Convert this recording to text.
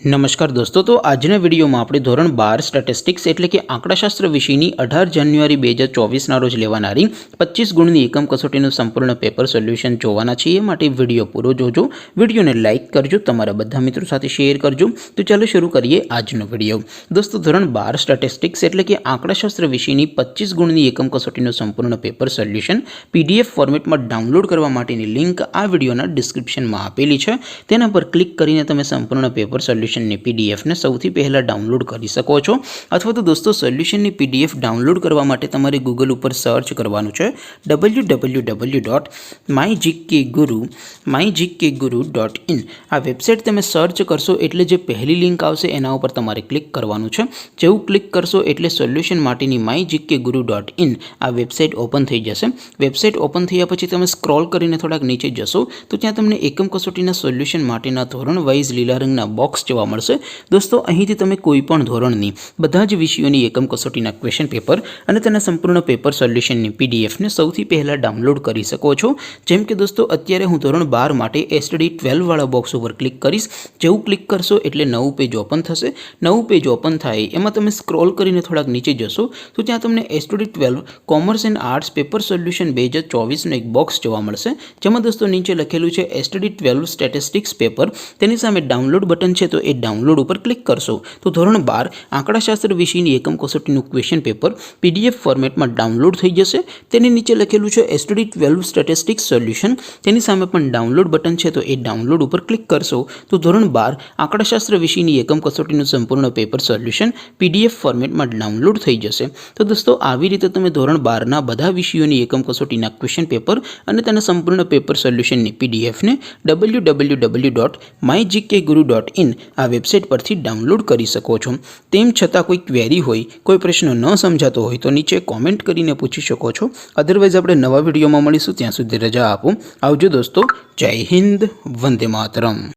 नमस्कार दोस्तों, तो આજના વિડીયોમાં આપણે ધોરણ 12 સ્ટેટિસ્ટિક્સ એટલે કે આંકડાશાસ્ત્ર વિષયની 18 જાન્યુઆરી 2024ના રોજ લેવાનારી 25 ગુણની એકમ કસોટીનું સંપૂર્ણ પેપર સોલ્યુશન જોવાના છીએ। માટે વિડીયો પૂરો જોજો, વિડીયોને લાઇક કરજો, તમારા બધા મિત્રો સાથે શેર કરજો। તો ચાલો શરૂ કરીએ આજનો વિડીયો। દોસ્તો, ધોરણ 12 સ્ટેટિસ્ટિક્સ એટલે કે આંકડાશાસ્ત્ર વિષયની 25 ગુણની એકમ કસોટીનું સંપૂર્ણ પેપર સોલ્યુશન પીડીએફ ફોર્મેટમાં ડાઉનલોડ કરવા માટેની લિંક આ વિડીયોના ડિસ્ક્રિપ્શનમાં આપેલી છે। તેના પર ક્લિક કરીને તમે સંપૂર્ણ પેપર સોલ્યુશન पीडीएफ ने सौथी पहला डाउनलॉड कर सको छो। अथवा तो दोस्तों सोल्यूशन पीडीएफ डाउनलॉड करवा माटे तमारे गूगल पर सर्च करवानुं छे www.mygkguru.in। आ वेबसाइट तमे सर्च करशो एटले जे पहली लिंक आवशे एना उपर तमारे क्लिक करवानुं छे। जेवुं क्लिक करशो एटले सोल्यूशन माटेनी mygkguru.in आ वेबसाइट ओपन थई जशे। वेबसाइट ओपन थया पछी तमे स्क्रॉल करीने थोड़ाक नीचे जशो तो त्यां तमने एकम कसोटीना सोल्यूशन माटेना धोरण वाइज लीला रंगना बॉक्स जोवा मळशे। दोस्तों, અહીંથી તમે કોઈપણ ધોરણની બધા જ વિષયોની એકમ કસોટીના ક્વેશ્ચન પેપર અને તેના સંપૂર્ણ પેપર સોલ્યુશનની પીડીએફને સૌથી પહેલાં ડાઉનલોડ કરી શકો છો। જેમ કે દોસ્તો, અત્યારે હું ધોરણ 12 માટે એસટીડી 12 વાળા બોક્સ ઉપર ક્લિક કરીશ। જેવું ક્લિક કરશો એટલે નવું પેજ ઓપન થશે। નવું પેજ ઓપન થાય એમાં તમે સ્ક્રોલ કરીને થોડાક નીચે જશો તો ત્યાં તમને STD 12 commerce and arts paper solution 2024નો એક બોક્સ જોવા મળશે। જેમાં દોસ્તો નીચે લખેલું છે એસટીડી 12 સ્ટેટિસ્ટિક્સ પેપર। તેની સામે ડાઉનલોડ બટન છે तो ए डाउनलॉड पर क्लिक करशो तो धोरण 12 आंकड़ाशास्त्र विषयनी एकम कसोटीनुं क्वेश्चन पेपर पीडीएफ फॉर्मेट में डाउनलॉड थई जशे। तेनी नीचे लखेलुं छे एसटीडी 12 स्टेटिस्टिक्स सोल्यूशन। तेनी सामे पण डाउनलॉड बटन छे तो ए डाउनलॉड पर क्लिक करशो तो धोरण 12 आंकड़ाशास्त्र विषयनी एकम कसोटीनुं संपूर्ण पेपर सोल्यूशन पीडीएफ फॉर्मेट में डाउनलॉड थई जशे। तो दोस्तों, आवी रीते तमे धोरण 12 ना बधा विषयोनी एकम कसोटीना क्वेश्चन पेपर अने तेना संपूर्ण पेपर सोल्यूशननी पीडीएफ ने www.mygkguru.in आ वेबसाइट पर डाउनलॉड कर सको छो। तेम छतां कोई क्वेरी होय, कोई प्रश्न न समझातो होय तो नीचे कॉमेंट करीने पूछी शको छो। अदरवाइज आपणे नवा विडियोमां मळीशुं, त्यां सुधी रजा आपो। आवजो दोस्तों। जय हिंद, वंदे मातरम।